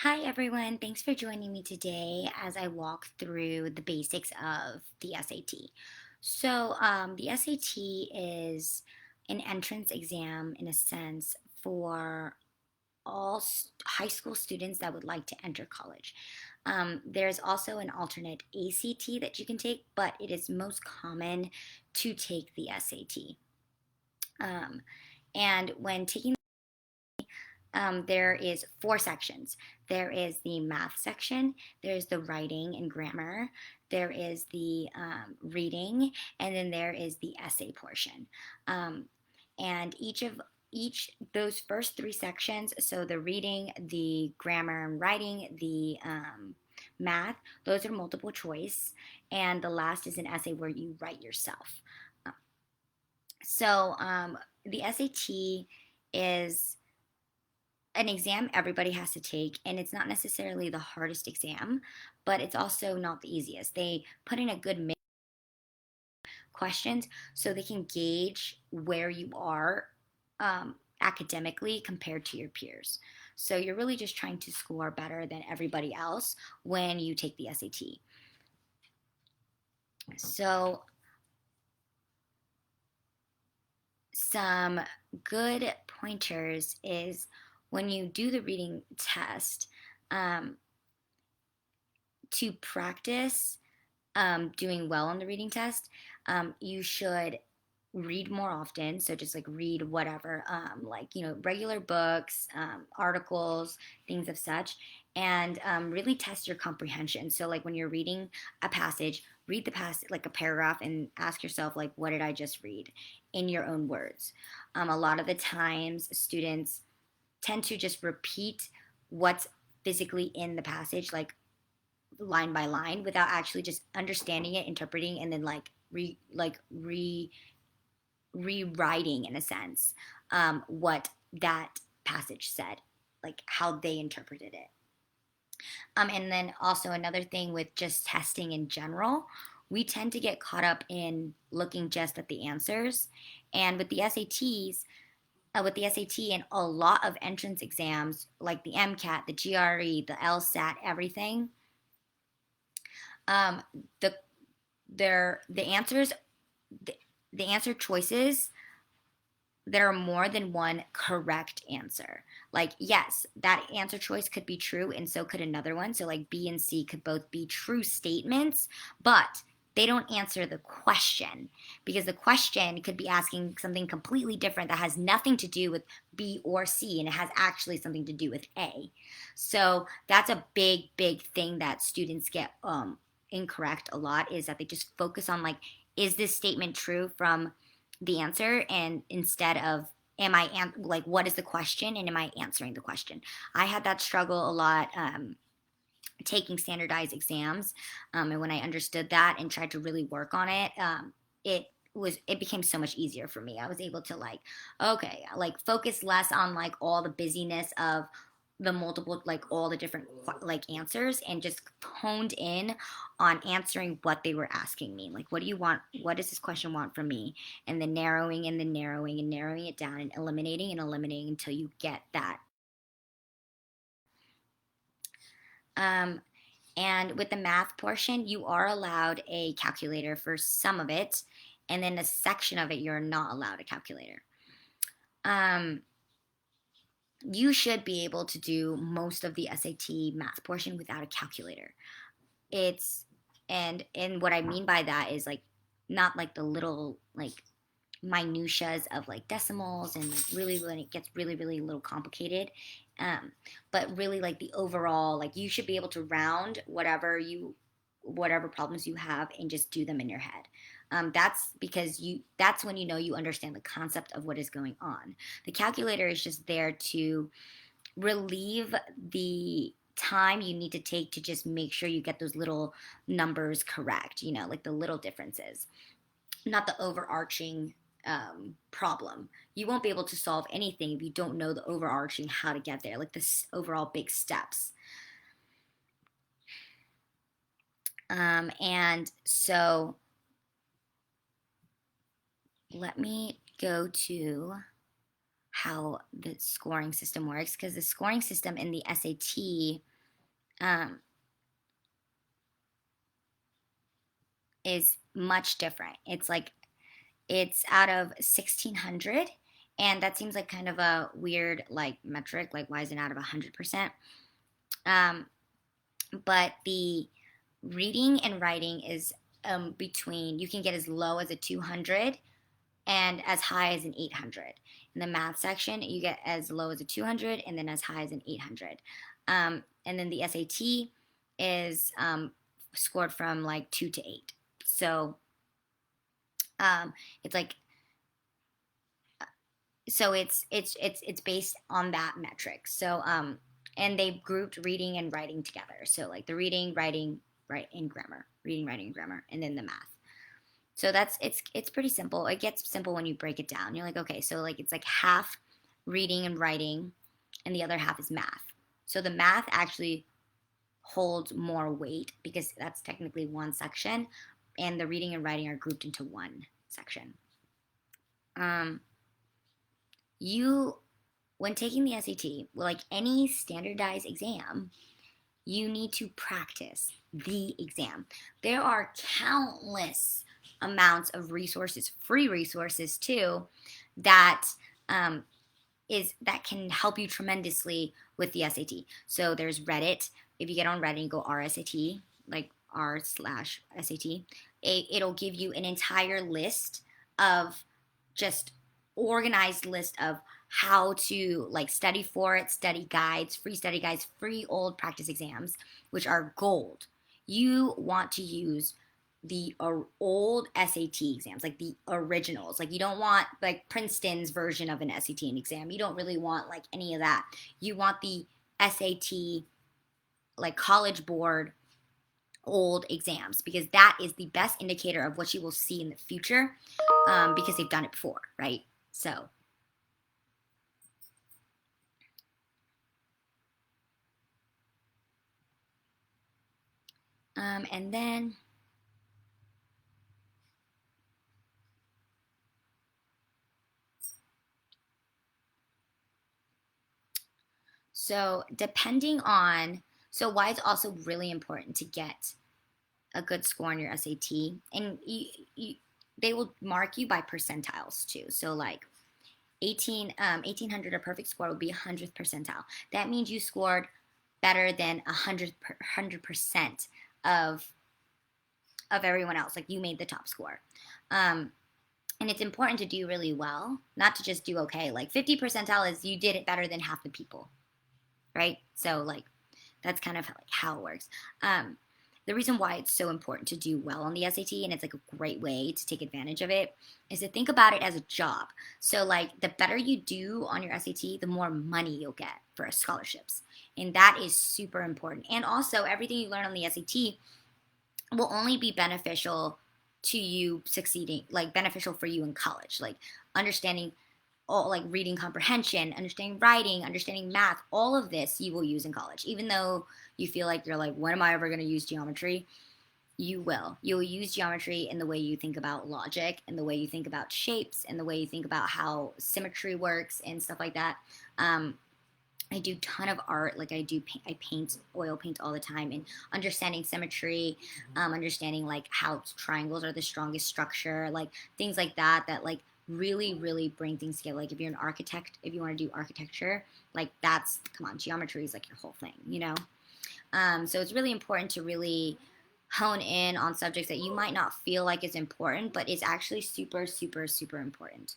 Hi, everyone. Thanks for joining me today as I walk through the basics of the SAT. The SAT is an entrance exam in a sense for all high school students that would like to enter college. There's also an alternate ACT that you can take, but it is most common to take the SAT. Um, and when taking there is four sections. There is the math section, there's the writing and grammar, there is the reading, and then there is the essay portion. Um, and each those first three sections, so the reading, the grammar and writing, the math, those are multiple choice, and the last is an essay where you write yourself. Uh, the SAT is an exam everybody has to take, and it's not necessarily the hardest exam, but it's also not the easiest. They put in a good mix of questions so they can gauge where you are academically compared to your peers. So you're really just trying to score better than everybody else when you take the SAT. So some good pointers is when you do the reading test, um, to practice doing well on the reading test, you should read more often. So just like read whatever, regular books, articles, things of such, and really test your comprehension. So like when you're reading a passage, read the passage like a paragraph and ask yourself like, what did I just read in your own words? A lot of the times, students tend to just repeat what's physically in the passage, like line by line without actually just understanding it, interpreting, and then rewriting in a sense what that passage said, like how they interpreted it. And then also another thing with just testing in general, we tend to get caught up in looking just at the answers, and with the SAT and a lot of entrance exams like the MCAT, the GRE, the LSAT, everything, um, the the answers, the, the answer choices, there are more than one correct answer. Like, yes, that answer choice could be true and so could another one. So like B and C could both be true statements, but they don't answer the question, because the question could be asking something completely different that has nothing to do with B or C, and it has actually something to do with A. So that's a big thing that students get incorrect a lot, is that they just focus on like, is this statement true from the answer, and instead of like, what is the question and am I answering the question? I had that struggle a lot taking standardized exams, and when I understood that and tried to really work on it, it became so much easier for me. I was able to like, okay, like focus less on like all the busyness of the multiple, like all the different like answers, and just honed in on answering what they were asking me. Like, what do you want? What does this question want from me? And then narrowing and then narrowing and narrowing it down and eliminating until you get that. Um, And with the math portion, you are allowed a calculator for some of it, and then a section of it, you're not allowed a calculator. Um, you should be able to do most of the SAT math portion without a calculator. It's and what I mean by that is like not like the little like minutiae of like decimals, and like really when it gets really a little complicated, um, but really like the overall, like you should be able to round whatever problems you have and just do them in your head. That's because that's when you know you understand the concept of what is going on. The calculator is just there to relieve the time you need to take to just make sure you get those little numbers correct, like the little differences, not the overarching problem. You won't be able to solve anything if you don't know the overarching how to get there, like the overall big steps. And so let me go to how the scoring system works, because the scoring system in the SAT um, is much different. It's out of 1600, and that seems like kind of a weird like metric. Like, why is it out of 100%? Um, but the reading and writing is between, you can get as low as a 200 and as high as an 800. In the math section, you get as low as a 200 and then as high as an 800. And then the SAT is scored from like 2 to 8. So it's like, so it's based on that metric. So and they've grouped reading and writing together. So like the reading, writing, and grammar, reading, writing, and grammar, and then the math. So that's it's pretty simple. It gets simple when you break it down. You're like, okay, so like it's like half reading and writing, and the other half is math. So the math actually holds more weight because that's technically one section, and the reading and writing are grouped into one section. You, when taking the SAT, like any standardized exam, you need to practice the exam. There are countless amounts of resources, free resources too, that that can help you tremendously with the SAT. So there's Reddit. If you get on Reddit and go RSAT, like r/SAT, it'll give you an entire list of just organized list of how to like study for it, study guides, free old practice exams, which are gold. You want to use the old SAT exams, like the originals. Like you don't want like Princeton's version of an SAT exam. You don't really want like any of that. You want the SAT, like College Board old exams, because that is the best indicator of what you will see in the future, because they've done it before, right? So and then so depending on, so why it's also really important to get a good score on your SAT, and they will mark you by percentiles too. So like 1800, a perfect score would be 100th percentile. That means you scored better than 100% of everyone else. Like you made the top score. And it's important to do really well, not to just do okay. Like 50 percentile is you did it better than half the people, right? So like that's kind of like how it works. The reason why it's so important to do well on the SAT, and it's like a great way to take advantage of it, is to think about it as a job. So like the better you do on your SAT, the more money you'll get for scholarships. And that is super important. And also everything you learn on the SAT will only be beneficial to you succeeding, like beneficial for you in college, like understanding all, like reading comprehension, understanding writing, understanding math, all of this you will use in college. Even though you feel like you're like, when am I ever going to use geometry? You will. You'll use geometry in the way you think about logic, and the way you think about shapes, and the way you think about how symmetry works and stuff like that. I do a ton of art. Like I paint, oil paint all the time, and understanding symmetry, understanding like how triangles are the strongest structure, like things like that, that like really, really bring things together. Like if you're an architect, if you want to do architecture, like that's, come on, geometry is like your whole thing, you know? So it's really important to really hone in on subjects that you might not feel like is important, but is actually super, super, super important.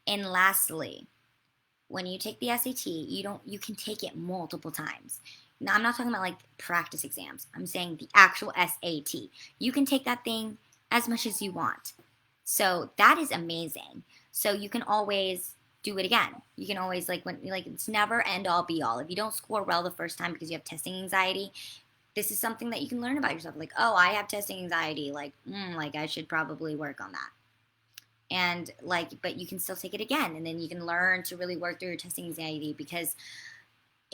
And lastly, when you take the SAT, you can take it multiple times. Now, I'm not talking about like practice exams. I'm saying the actual SAT. You can take that thing as much as you want. So that is amazing. So you can always do it again. You can always like it's never end all be all. If you don't score well the first time because you have testing anxiety, this is something that you can learn about yourself. Like, oh, I have testing anxiety. Like I should probably work on that. And like, but you can still take it again, and then you can learn to really work through your testing anxiety, because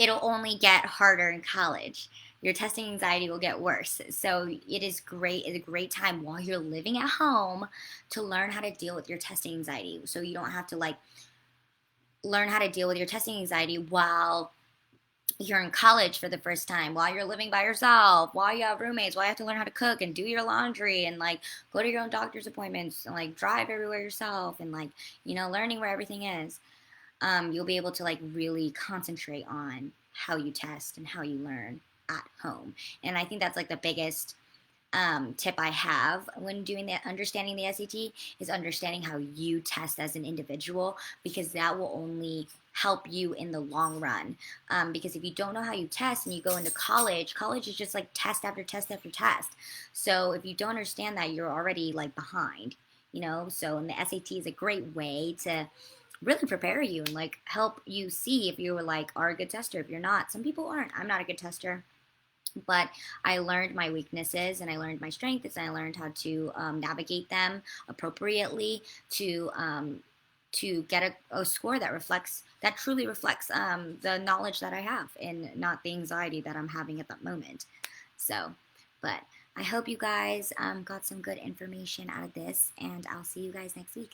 it'll only get harder in college. Your testing anxiety will get worse. So it is great. It's a great time while you're living at home to learn how to deal with your testing anxiety. So you don't have to like learn how to deal with your testing anxiety while you're in college for the first time, while you're living by yourself, while you have roommates, while you have to learn how to cook and do your laundry and like go to your own doctor's appointments and like drive everywhere yourself and like, learning where everything is. You'll be able to like really concentrate on how you test and how you learn at home. And I think that's like the biggest tip I have when doing the understanding the SAT is understanding how you test as an individual, because that will only help you in the long run. Because if you don't know how you test and you go into college is just like test after test after test. So if you don't understand that, you're already like behind, So and the SAT is a great way to really prepare you and like help you see if you are a good tester. If you're not, some people aren't. I'm not a good tester, but I learned my weaknesses and I learned my strengths and I learned how to navigate them appropriately to get a score that truly reflects the knowledge that I have and not the anxiety that I'm having at that moment. So, but I hope you guys got some good information out of this, and I'll see you guys next week.